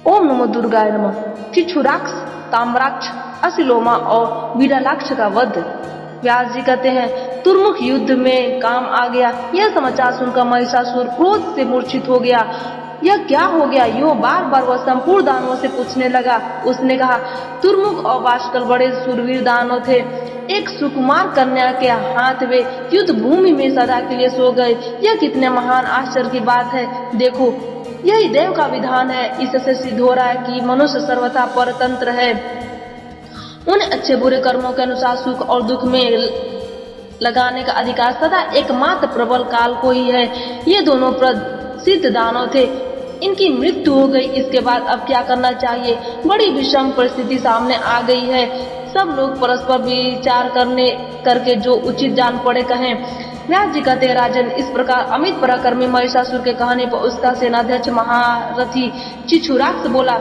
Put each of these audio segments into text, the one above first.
ओम नमो दुर्गाय नमः। चिक्षुराक्ष, ताम्राक्ष, असिलोमा और विडालाक्ष का वध। व्यास जी कहते हैं, तुर्मुख युद्ध में काम आ गया। यह समाचार सुनकर महिषासुर क्रोध से मूर्छित हो गया। यह क्या हो गया? यो बार बार वह संपूर्ण दानवों से पूछने लगा। उसने कहा, तुर्मुख और वाष्कल बड़े शूरवीर दानव थे। एक सुकुमार कन्या के हाथ वे युद्ध भूमि में सदा के लिए सो गए। यह कितने महान आश्चर्य की बात है। देखो, यही देव का विधान है। इससे सिद्ध हो रहा है कि मनुष्य सर्वथा परतंत्र है। उन्हें अच्छे बुरे कर्मों के अनुसार सुख और दुख में लगाने का अधिकार सदा एकमात्र प्रबल काल को ही है। ये दोनों प्रसिद्ध दानव थे, इनकी मृत्यु हो गई। इसके बाद अब क्या करना चाहिए? बड़ी विषम परिस्थिति सामने आ गई है। सब लोग परस्पर विचार करके जो उचित जान पड़े कहें। व्यास जी कहते हैं, राजन, इस प्रकार अमित पराक्रमी महिषासुर के कहने पर उसका सेनाध्यक्ष महारथी चिक्षुराक्ष बोला,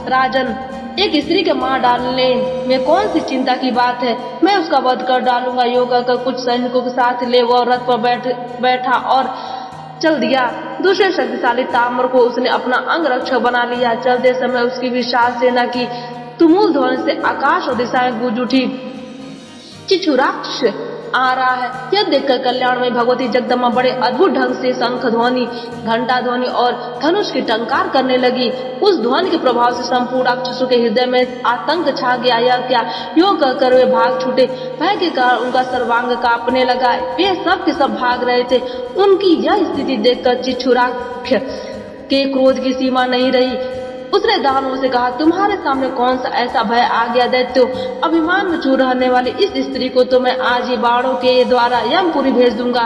राजन, एक स्त्री के मार डालने में कौन सी चिंता की बात है? मैं उसका वध कर डालूंगा। यो कहकर कुछ सैनिकों के साथ ले वह रथ पर बैठा और चल दिया। दूसरे शक्तिशाली ताम्र को उसने अपना अंग रक्षक बना लिया। चलते समय उसकी विशाल सेना की तुमुल ध्वनि से आकाश और दिशाएं गूंज उठी। चिक्षुराक्ष आ रहा है। यह देखकर कल्याणमयी भगवती जगदम्बा बड़े अद्भुत ढंग से शंख ध्वनि, घंटा ध्वनि और धनुष की टंकार करने लगी। उस ध्वनि के प्रभाव से संपूर्ण राक्षसों के हृदय में आतंक छा गया। यह क्या? यो कहकर वे भाग छूटे। भय के कारण उनका सर्वांग कांपने लगा। वे सब के सब भाग रहे थे। उनकी यह स्थिति देखकर चिक्षुराक्ष के क्रोध की सीमा नहीं रही। उसने दानवों से कहा, तुम्हारे सामने कौन सा ऐसा भय आ गया दैत्यो? अभिमान में चूर रहने वाली इस स्त्री को तो मैं आज ही बाणों के द्वारा यमपुरी भेज दूंगा।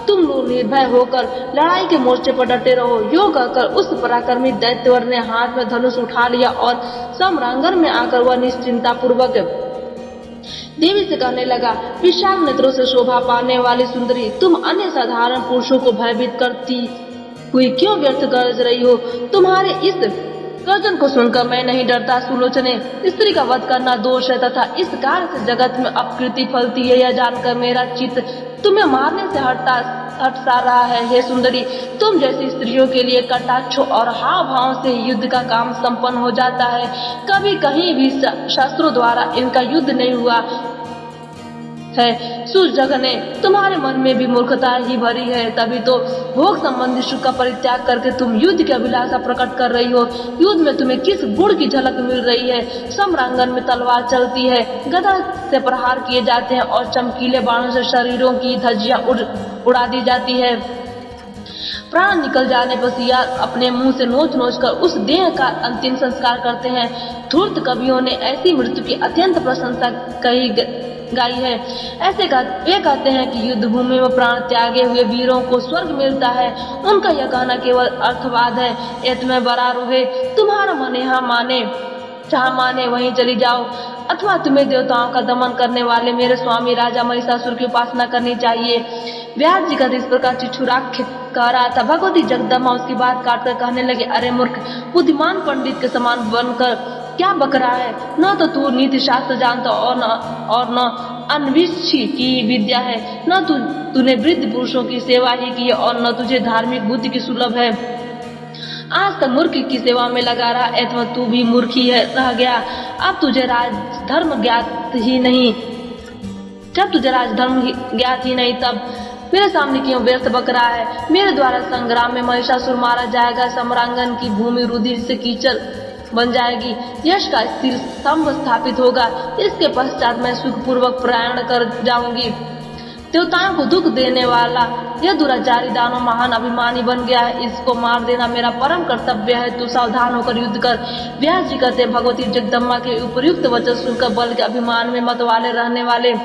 तुम लोग निर्भय होकर लड़ाई के मोर्चे पर डटे रहो। यो कहकर उस पराक्रमी दैत्यवर ने हाथ में धनुष उठा लिया और सम्रांगण में आकर वह निश्चिंता पूर्वक देवी से कहने लगा, विशाल नेत्रों से शोभा पाने वाली सुंदरी, तुम अन्य साधारण पुरुषों को भयभीत करती हुई क्यों व्यर्थ गरज रही हो? तुम्हारे इस गर्जन को सुनकर मैं नहीं डरता। सुलोचने, स्त्री का वध करना दोष है तथा इस कार्य से जगत में अपकीर्ति फलती है। यह जानकर मेरा चित्त तुम्हें मारने से हट सा रहा है। हे सुंदरी, तुम जैसी स्त्रियों के लिए कटाक्षों और हाव भाव से युद्ध का काम संपन्न हो जाता है। कभी कहीं भी शस्त्रों द्वारा इनका युद्ध नहीं हुआ है। सुजगने, तुम्हारे मन में भी मूर्खता ही भरी है। तभी तो भोग संबंधी सुख का परित्याग करके तुम युद्ध की अभिलाषा प्रकट कर रही हो। युद्ध में तुम्हें किस गुण की झलक मिल रही है? सम्रांगण में तलवार चलती है, गदा से प्रहार किए जाते हैं और चमकीले बाणों से शरीरों की धज्जियां उड़ा दी जाती है। प्राण निकल जाने पर सियार अपने मुंह से नोच कर उस देह का अंतिम संस्कार करते हैं। धूर्त कवियों ने ऐसी मृत्यु की अत्यंत प्रशंसा गाई है। वे कहते हैं कि युद्ध भूमि में प्राण त्यागे हुए वीरों को स्वर्ग मिलता है। उनका यह कहना केवल अर्थवाद है। एत में बरार हुए, तुम्हारा मन यहाँ माने, जहाँ माने वहीं चली जाओ, अथवा तुम्हें देवताओं का दमन करने वाले मेरे स्वामी राजा महिषासुर की उपासना करनी चाहिए। व्यास जी का इस प्रकार चिक्षुराक्ष कह रहा था। भगवती जगदम्बा उसकी बात काटकर कहने लगे, अरे मूर्ख, बुद्धिमान पंडित के समान बनकर क्या बक रहा है? न तो तू नीति शास्त्र जानता और न अन्विष्ठी की विद्या है। न तूने वृद्ध पुरुषों की सेवा ही की और न तुझे धार्मिक बुद्धि की सुलभ है। आज तक मूर्ख की सेवा में लगा रहा, अथवा तू भी मूर्खी रह गया। अब तुझे राजधर्म ज्ञात ही नहीं। जब तुझे राजधर्म ज्ञात ही नहीं, तब मेरे सामने क्यों व्यर्थ बक रहा है? मेरे द्वारा संग्राम में महिषासुर मारा जाएगा। सम्रांगण की भूमि रुधिर से कीचड़ बन जाएगी। यश का स्थिर स्तंभ स्थापित होगा। इसके पश्चात मैं सुखपूर्वक प्रयाण कर जाऊंगी। देवताओं को दुख देने वाला यह दुराचारी दानव महान अभिमानी बन गया है। इसको मार देना मेरा परम कर्तव्य है। तू सावधान होकर युद्ध कर। व्यास जी कहते हैं, भगवती जगदम्बा के उपयुक्त वचन सुनकर बल के अभिमान में मत वाले रहने वाले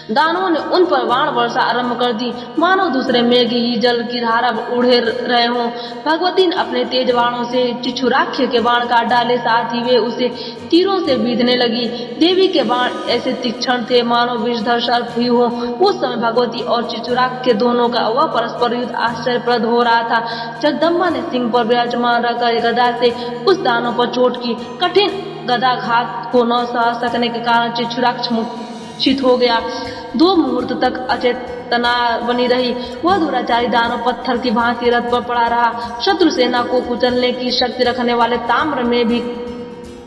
दानवों ने उन पर बाण वर्षा आरंभ कर दी, मानो दूसरे मेघ ही जल की धारा उड़े रहे हों। भगवती ने अपने तेज बाणों से चिक्षुराक्ष के बाण काट डाले, साथ ही वे उसे तीरों से बीधने लगी। देवी के बाण ऐसे तीक्ष्ण थे मानो विषधर सर्प ही हो। उस समय भगवती और चिक्षुराक्ष के दोनों का वह परस्पर युद्ध आश्चर्यप्रद हो रहा था। जगदम्बा ने सिंह पर विराजमान रहकर गदा से उस दानव पर चोट की। कठिन गदाघात को न सह सकने के कारण चिक्षुराक्ष मूर्छित हो गया। 2 मुहूर्त तक अचेत तना बनी रही। वह दुराचारी दानव पत्थर की भांति रथ पर पड़ा रहा। शत्रु सेना को कुचलने की शक्ति रखने वाले ताम्र में भी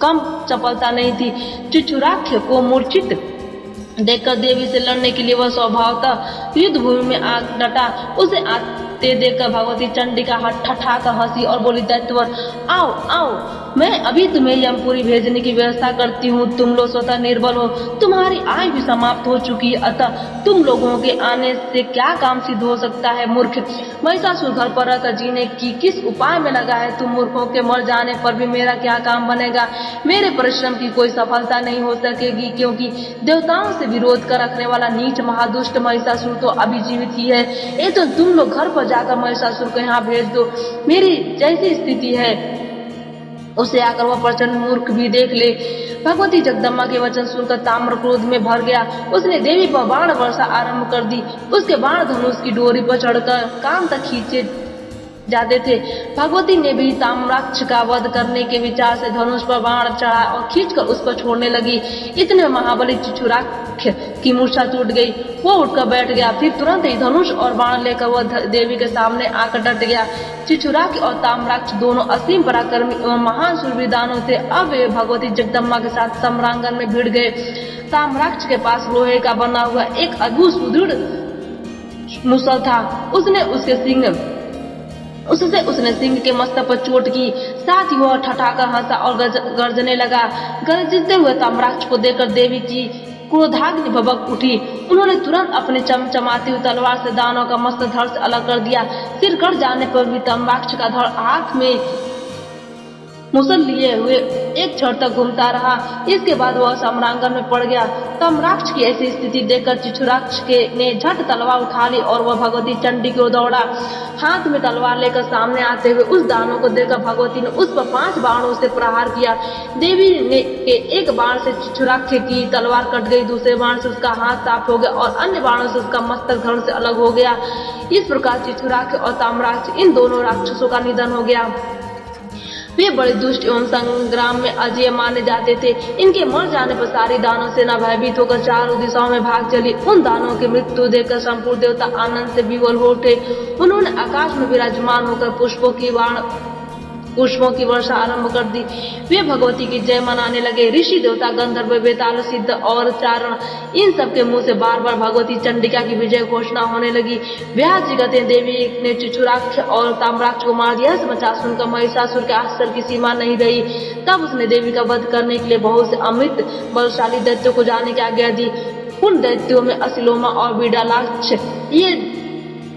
कम चपलता नहीं थी। चिचुराक्ष को मूर्छित देखकर देवी से लड़ने के लिए वह स्वभावतः युद्ध भूमि में आ डटा। उसे आते देखकर भगवती चंडिका ठठाकर हंसी और बोली, दैत्यवर, आओ आओ, मैं अभी तुम्हें यमपुरी भेजने की व्यवस्था करती हूँ। तुम लोग स्वतः निर्बल हो, तुम्हारी आयु भी समाप्त हो चुकी है, अतः तुम लोगों के आने से क्या काम सिद्ध हो सकता है। मूर्ख, महिषासुर घर पर रहकर जीने की किस उपाय में लगा है। तुम मूर्खों के मर जाने पर भी मेरा क्या काम बनेगा। मेरे परिश्रम की कोई सफलता नहीं हो सकेगी, क्योंकि देवताओं से विरोध कर रखने वाला नीच महादुष्ट महिषासुर तो अभी जीवित ही है। ये तो तुम लोग घर पर जाकर महिषासुर को यहाँ भेज दो। मेरी जैसी स्थिति है उसे आकर वह प्रचंड मूर्ख भी देख ले। भगवती जगदम्बा के वचन सुनकर ताम्र क्रोध में भर गया। उसने देवी पर बाण वर्षा आरंभ कर दी। उसके बाण धनुष की डोरी पर चढ़कर कान तक खींचे जाते थे। भगवती ने भी ताम्राक्ष का वध करने के विचार से धनुष पर बाण चढ़ा और खींचकर उस पर छोड़ने लगी। इतने महाबली चिचुराक्ष की मूर्छा टूट गई। वो उठकर बैठ गया। फिर तुरंत ही धनुष और बाण लेकर वह देवी के सामने आकर डट गया। चिचुराक्ष और ताम्राक्ष दोनों असीम पराक्रमी एवं महान शूरवीर दानव थे। अब वे भगवती जगदम्बा के साथ सम्रांगण में भिड़ गए। ताम्राक्ष के पास लोहे का बना हुआ एक अद्भुत सुदृढ़ मुसल था। उसने सिंह के मस्तक पर चोट की। साथ ही वह ठठाकर हंसा और गर्जने लगा। गरजते हुए ताम्राक्ष को देखकर देवी की क्रोधाग्नि भभक उठी। उन्होंने तुरंत अपने चमचमाती हुई तलवार से दानव का मस्तक धड़ से अलग कर दिया। सिर कट जाने पर भी ताम्राक्ष का धड़ हाथ में मुसल लिए हुए एक क्षण तक घूमता रहा। इसके बाद वह सम्रांगण में पड़ गया। ताम्राक्ष की ऐसी स्थिति देखकर चिचुराक्ष ने झट तलवार उठा ली और वह भगवती चंडी की ओर दौड़ा। हाथ में तलवार लेकर सामने आते हुए उस दानव को देखकर भगवती ने उस पर 5 बाणों से प्रहार किया। देवी ने के एक बाण से चिचुराक्ष की तलवार कट गई, दूसरे बाण से उसका हाथ साफ हो गया और अन्य बाणों से उसका मस्तक धड़ से अलग हो गया। इस प्रकार चिचुराक्ष और ताम्राक्ष इन दोनों राक्षसों का निधन हो गया। वे बड़े दुष्ट एवं संग्राम में अजय माने जाते थे। इनके मर जाने पर सारी दानव सेना भयभीत होकर चारों दिशाओं में भाग चली। उन दानवों की मृत्यु देखकर संपूर्ण देवता आनंद से विवल हो उठे। उन्होंने आकाश में विराजमान होकर पुष्पों की वर्षा आरंभ कर दी। वे भगवती की जय मनाने लगे। ऋषि देवता गंधर्व बेताल सिद्ध और चारण इन सबके मुंह से बार बार भगवती चंडिका की विजय घोषणा होने लगी। व्यास जी कहते हैं, देवी ने चिचुराक्ष और ताम्राक्ष को मार दिया। समाचार सुनकर महिषासुर के आश्चर्य की सीमा नहीं रही। तब उसने देवी का वध करने के लिए बहुत से अमृत बलशाली दैत्यों को जाने की आज्ञा दी। उन दैत्यों में असिलोमा और विडालाक्ष ये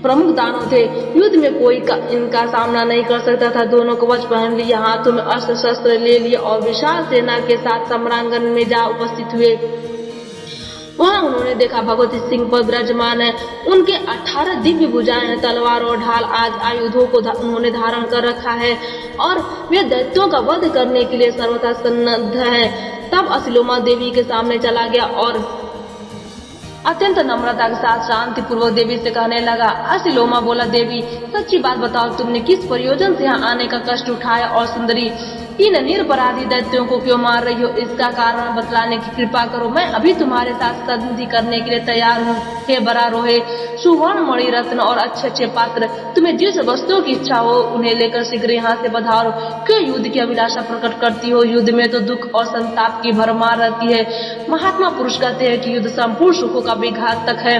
प्रमुख दानव थे। युद्ध में कोई इनका सामना नहीं कर सकता था। दोनों कवच पहन लिया, हाथों में अस्त्र शस्त्र ले लिए और विशाल सेना के साथ सम्रांगण में जा उपस्थित हुए। वहां उन्होंने देखा भगवती सिंह पर विराजमान है। उनके 18 दिव्य भुजाएं हैं, तलवार और ढाल आज आयुधों को उन्होंने धारण कर रखा है और वे दैत्यों का वध करने के लिए सर्वथा सन्नद्ध है। तब असिलोमा देवी के सामने चला गया और अत्यंत नम्रता के साथ शांति पूर्वक देवी से कहने लगा। असिलोमा बोला, देवी सच्ची बात बताओ, तुमने किस प्रयोजन से यहाँ आने का कष्ट उठाया और सुंदरी इन निरपराधी दैत्यों को क्यों मार रही हो, इसका कारण बतलाने की कृपा करो। मैं अभी तुम्हारे साथ संधि करने के लिए तैयार हूँ। हे बरारोहे, सुवर्ण मणि रत्न और अच्छे अच्छे पात्र, तुम्हें जिस वस्तुओं की इच्छा हो उन्हें लेकर शीघ्र यहाँ से पधारो। क्यों युद्ध की अभिलाषा प्रकट करती हो। युद्ध में तो दुख और संताप की भरमार रहती है। महात्मा पुरुष कहते हैं कि युद्ध संपूर्ण सुखों का विघातक है।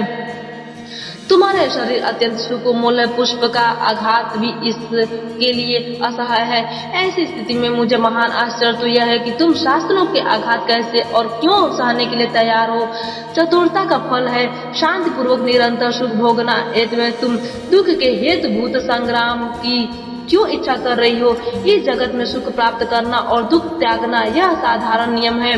तुम्हारे शरीर अत्यंत सुकोमल है, पुष्प का आघात भी इसके लिए असहाय है। ऐसी स्थिति में मुझे महान आश्चर्य तो यह है कि तुम शास्त्रों के आघात कैसे और क्यों सहने के लिए तैयार हो। चतुरता का फल है शांति पूर्वक निरंतर सुख भोगना। इसमें तुम दुख के हेतुभूत संग्राम की क्यों इच्छा कर रही हो। इस जगत में सुख प्राप्त करना और दुख त्यागना यह साधारण नियम है।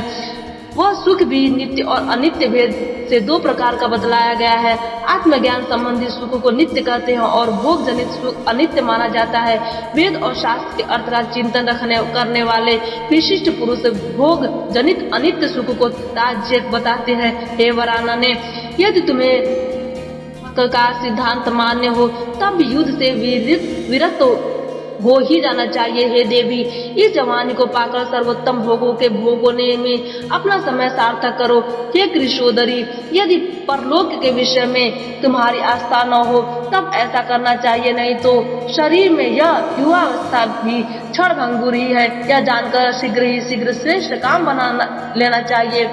वह सुख भी नित्य और अनित्य भेद से 2 प्रकार का बतलाया गया है। आत्मज्ञान संबंधी सुख को नित्य कहते हैं और भोग जनित सुख अनित्य माना जाता है। वेद और शास्त्र के अर्थ का चिंतन करने वाले विशिष्ट पुरुष भोग जनित अनित्य सुख को त्याज्य बताते हैं। हे वरानने, यदि तुम्हें का सिद्धांत मान्य हो तब युद्ध से विरत हो ही जाना चाहिए। हे देवी, इस जवानी को पाकर सर्वोत्तम भोगों के भोगने में अपना समय सार्थक करो। हे कृशोदरी, यदि परलोक के विषय में तुम्हारी आस्था न हो तब ऐसा करना चाहिए, नहीं तो शरीर में यह युवावस्था भी क्षण भंगुर ही है, यह जानकर शीघ्र श्रेष्ठ काम बना लेना चाहिए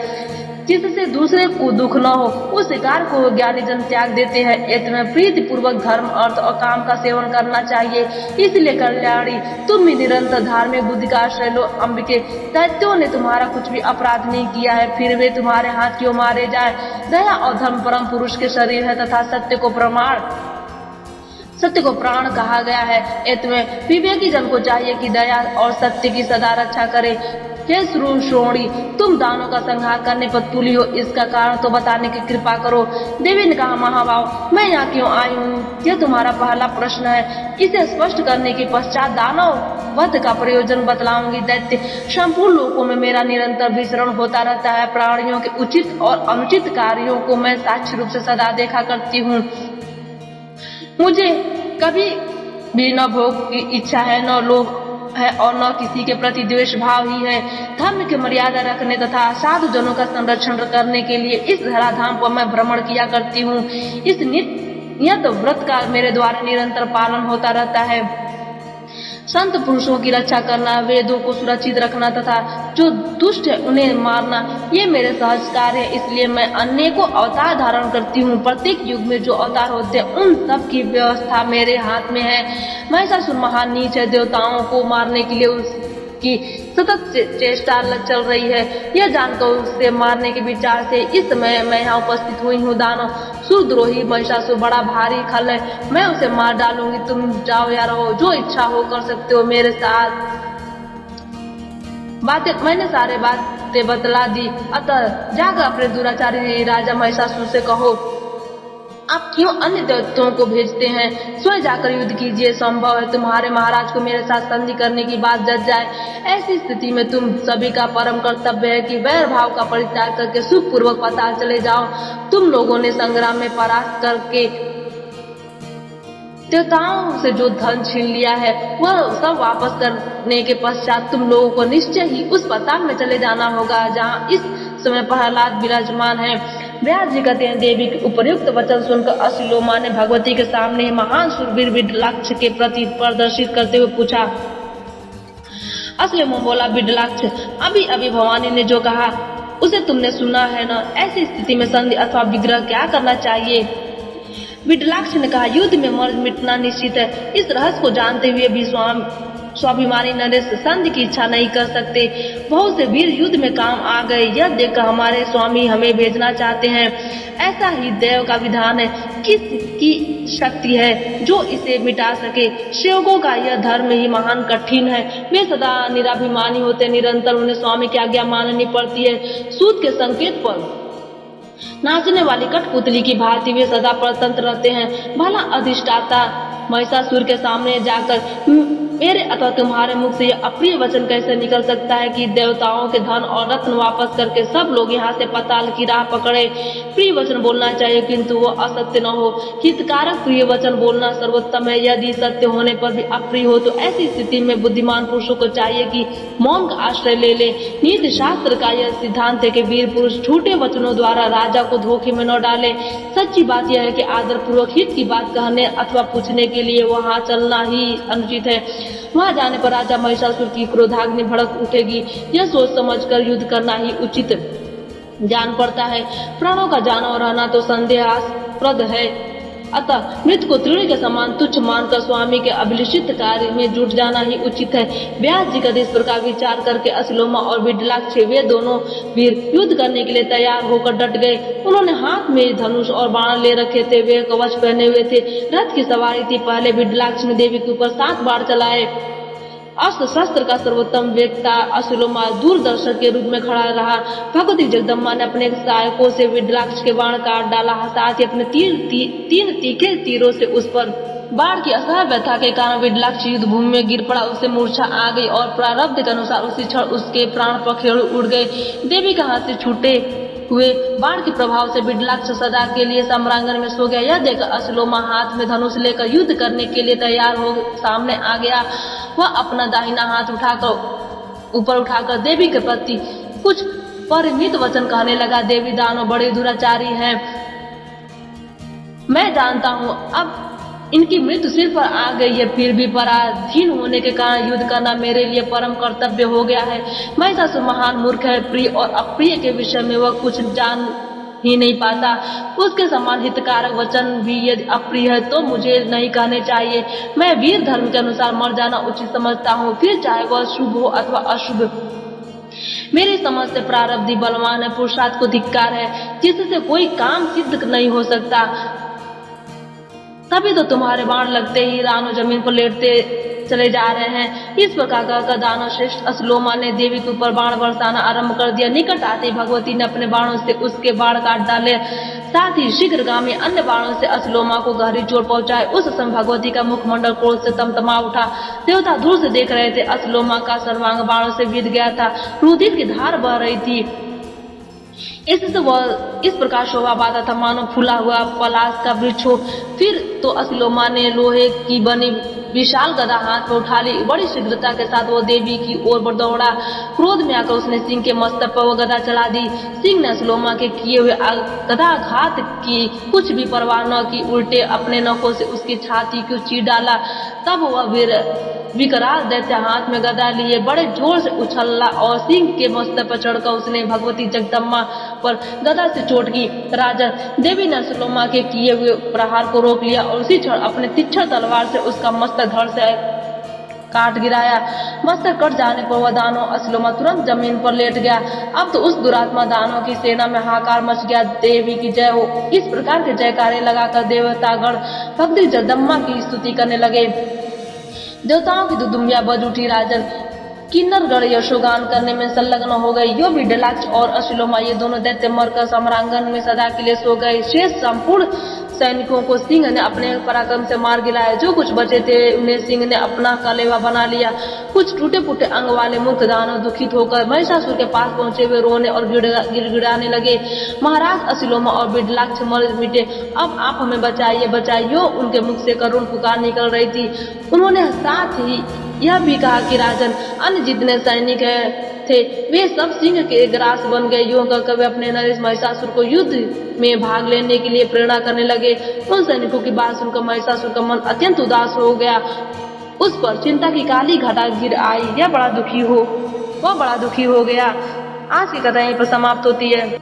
जिससे दूसरे को दुख न हो। उस शिकार को ज्ञानी जन त्याग देते हैं। इतने प्रीति पूर्वक धर्म, अर्थ और काम का सेवन करना चाहिए। इसलिए कल्याणी, तुम भी निरंतर धार्मिक बुद्धि का आश्रय लो। अंबिके, दैत्यों ने तुम्हारा कुछ भी अपराध नहीं किया है, फिर वे तुम्हारे हाथ क्यों मारे जाए। दया और धर्म परम पुरुष के शरीर है तथा सत्य को प्राण कहा गया है। इतमें विवेकी जन को चाहिए कि दया और सत्य की सदा रक्षा करे। हे श्रोणी, तुम दानों का संहार करने पर तुली हो, इसका कारण तो बताने की कृपा करो। देवी ने कहा, महाभाव, मैं यहाँ क्यों आई हूँ, यह तुम्हारा पहला प्रश्न है। इसे स्पष्ट करने के पश्चात दानव वध का प्रयोजन बतलाऊंगी। दैत्य, संपूर्ण लोकों में मेरा निरंतर विचरण होता रहता है। प्राणियों के उचित और अनुचित कार्यों को मैं साक्षी रूप से सदा देखा करती हूँ। मुझे कभी भी न भोग की इच्छा है, न लोभ है और न किसी के प्रति द्वेष भाव ही है। धर्म की मर्यादा रखने तथा साधु जनों का संरक्षण करने के लिए इस धराधाम पर मैं भ्रमण किया करती हूँ। इस नियत व्रत का मेरे द्वारा निरंतर पालन होता रहता है। संत पुरुषों की रक्षा करना, वेदों को सुरक्षित रखना तथा जो दुष्ट है उन्हें मारना, ये मेरे सहज कार्य है। इसलिए मैं अनेकों अवतार धारण करती हूँ। प्रत्येक युग में जो अवतार होते हैं उन सब की व्यवस्था मेरे हाथ में है। महिषासुर महान नीच है, देवताओं को मारने के लिए उसकी सतत चेष्टा चल रही है। यह जानकर उसे मारने के विचार से इस समय मैं यहाँ उपस्थित हुई हूँ। दानव सुरद्रोही महिषासुर बड़ा भारी खल है, मैं उसे मार डालूंगी। तुम जाओ या रहो, जो इच्छा हो कर सकते हो मेरे साथ। मैंने सारे बातें बतला दी। अतः जाकर अपने दुराचारी राजा महिषासुर से कहो, आप क्यों अन्य दैत्यों को भेजते हैं, स्वयं जाकर युद्ध कीजिए। संभव है तुम्हारे महाराज को मेरे साथ संधि करने की बात जच जाए। ऐसी स्थिति में तुम सभी का परम कर्तव्य है कि वैर भाव का परित्याग करके सुख पूर्वक पाताल चले जाओ। तुम लोगों ने संग्राम में परास्त करके देवताओं से जो धन छीन लिया है वह सब वापस करने के पश्चात तुम लोगों को निश्चय ही उस पाताल में चले जाना होगा जहाँ इस समय प्रहलाद विराजमान है। व्यास जी कहते हैं, देवी के उपयुक्त वचन सुनकर असिलोमा ने भगवती के सामने महान शूरवीर विडलाक्ष के प्रति प्रदर्शित करते हुए पूछा। असिलोमा बोला, विडलाक्ष, अभी अभी भवानी ने जो कहा उसे तुमने सुना है न। ऐसी स्थिति में संधि अथवा विग्रह क्या करना चाहिए। विडलाक्ष ने कहा, युद्ध में मर मिटना निश्चित है। इस रहस्य को जानते हुए भी स्वाभिमानी नरेश संधि की इच्छा नहीं कर सकते। बहुत से वीर युद्ध में काम आ गए, यह देखकर हमारे स्वामी हमें भेजना चाहते हैं। ऐसा ही देव का विधान है। किसकी शक्ति है जो इसे मिटा सके। सेवकों का यह धर्म ही महान कठिन है। वे सदा निराभिमानी होते, निरंतर उन्हें स्वामी की आज्ञा माननी पड़ती है। सूत के संकेत पर नाचने वाली कठपुतली की भांति वे सदा परतंत्र रहते हैं। भला अधिष्ठाता महिषासुर के सामने जाकर मेरे अथवा तुम्हारे मुख से यह अप्रिय वचन कैसे निकल सकता है कि देवताओं के धन और रत्न वापस करके सब लोग यहाँ से पाताल की राह पकड़े। प्रिय वचन बोलना चाहिए किंतु वो असत्य न हो। हितकारक प्रिय वचन बोलना सर्वोत्तम है। यदि सत्य होने पर भी अप्रिय हो तो ऐसी स्थिति में बुद्धिमान पुरुषों को चाहिए कि मौन का आश्रय ले ले। नीति शास्त्र का यह सिद्धांत है कि वीर पुरुष झूठे वचनों द्वारा राजा को धोखे में न डाले। सच्ची बात यह है कि आदर पूर्वक हित की बात कहने अथवा पूछने के लिए वहाँ चलना ही अनुचित है। वहाँ जाने पर राजा महिषासुर की क्रोधाग्नि भड़क उठेगी। यह सोच समझकर युद्ध करना ही उचित जान पड़ता है। प्राणों का जाना और रहना तो संदेहास्पद है। अतः मृत को तृण के समान तुच्छ मानकर स्वामी के अभिलषित कार्य में जुट जाना ही उचित है। व्यास जी का इस प्रकार विचार करके असिलोमा और विडलाक्ष वे दोनों वीर युद्ध करने के लिए तैयार होकर डट गए। उन्होंने हाथ में धनुष और बाण ले रखे थे। वे कवच पहने हुए थे। रथ की सवारी थी। पहले विडलाक्ष ने देवी के ऊपर 7 बाण चलाए। अस्त्र शस्त्र का सर्वोत्तम वेत्ता असिलोमा दूरदर्शक के रूप में खड़ा रहा। भगवती जगदम्बा ने अपने सहायकों से विडलाक्ष के बाण काट डाला। साथ ही अपने 3 तीखे तीरों से उस पर बाण की असह्य व्यथा के कारण विडलाक्ष युद्ध भूमि में गिर पड़ा। उसे मूर्छा आ गई और प्रारब्ध के अनुसार उसी क्षण उसके प्राण पखेरु उड़ गए। देवी के हाथ से छूटे हुए बाण के प्रभाव से विडलाक्ष सदा के लिए सम्रांगण में सो गया। यह देख अश्लोमा हाथ में धनुष लेकर युद्ध करने के लिए तैयार हो सामने आ गया। वह अपना दाहिना हाथ ऊपर उठाकर देवी के प्रति कुछ परिमित वचन कहने लगा। देवी दानव बड़े दुराचारी हैं, मैं जानता हूँ अब इनकी मृत्यु सिर पर आ गई है, फिर भी पराधीन होने के कारण युद्ध करना मेरे लिए परम कर्तव्य हो गया है। महिषासुर महान मूर्ख है, प्रिय और अप्रिय के विषय में वह कुछ जान ही नहीं पाता। उसके समान हितकारक वचन भी यदि अप्रिय है तो मुझे नहीं कहने चाहिए। मैं वीर धर्म के अनुसार मर जाना उचित समझता हूँ, फिर चाहे वह शुभ हो अथवा अशुभ। मेरी समझ से प्रारब्धी बलवान है, पुरुषार्थ को धिक्कार है, जिससे कोई काम सिद्ध नहीं हो सकता। तभी तो तुम्हारे बाण लगते ही रानो जमीन पर लेटते चले जा रहे हैं। इस प्रकार का दानव श्रेष्ठ अश्लोमा ने देवी के ऊपर बाण बरसाना आरंभ कर दिया। निकट आते भगवती ने अपने बाणों से उसके बाण काट डाले, साथ ही शीघ्रगामी अन्य बाणों से अश्लोमा को गहरी चोट पहुंचाए। उस समय भगवती का मुखमंडल क्रोध से तमतमा उठा। देवता दूर से देख रहे थे। अश्लोमा का सर्वांग बाणों से बीत गया था, रुधिर की धार बह रही थी। इससे वह इस प्रकार शोभा पाता था मानो फूला हुआ पलाश का वृक्ष हो। फिर तो अश्लोमा ने लोहे की बनी विशाल गदा हाथ में उठा ली। बड़ी शीघ्रता के साथ वो देवी की ओर दौड़ा। क्रोध में आकर उसने सिंह के मस्तक पर वो गदा चढ़ा दी। सिंह ने अश्लोमा के किए हुए गदाघात की कुछ भी परवाह न की, उल्टे अपने नखों से उसकी छाती को चीर डाला। तब वह विकराल दैत्य हाथ में गदा लिए बड़े जोर से उछला और सिंह के मस्तक पर चढ़कर उसने भगवती जगदम्बा पर गदा से चोट की। राजा देवी ने अश्लोमा के किए हुए प्रहार को रोक लिया और उसी क्षण अपने तीक्ष्ण तलवार से उसका मस्तक धड़ से काट गिराया। मस्तक कट जाने पर वह दानव अश्लोमा तुरंत जमीन पर लेट गया। अब तो उस दुरात्मा दानव की सेना में हाहाकार मच गया। देवी की जय हो, इस प्रकार के जयकारे लगाकर देवतागण भगवती जगदम्बा की स्तुति करने लगे। देवताओं की दुदुम्बियां बज उठी। राजन किन्नरगढ़ यशोगान करने में संलग्न हो गई। यो विडलाक्ष और अश्लोमा ये दोनों दैत्य मरकर सम्रांगण में सदा के लिए सो गए। शेष संपूर्ण सैनिकों को सिंह ने अपने पराक्रम से मार गिराया। जो कुछ बचे थे उन्हें सिंह ने अपना कलेवा बना लिया। कुछ टूटे फूटे अंग वाले मूर्ख दानव दुखित होकर महिषासुर के पास पहुंचे हुए रोने और गिड़गिड़ाने लगे। महाराज अश्लोमा और विडलाक्ष मर मिटे, अब आप हमें बचाइए बचाइए। उनके मुख से करुण पुकार निकल रही थी। उन्होंने साथ ही यह भी कहा कि राजन अन्य जितने सैनिक थे वे सब सिंह के ग्रास बन गए। यूं कहकर वे अपने नरेश महिषासुर को युद्ध में भाग लेने के लिए प्रेरणा करने लगे। उन सैनिकों की बात सुनकर महिषासुर का मन अत्यंत उदास हो गया। उस पर चिंता की काली घटा गिर आई। वह बड़ा दुखी हो गया। आज की कथा यहीं पर समाप्त होती है।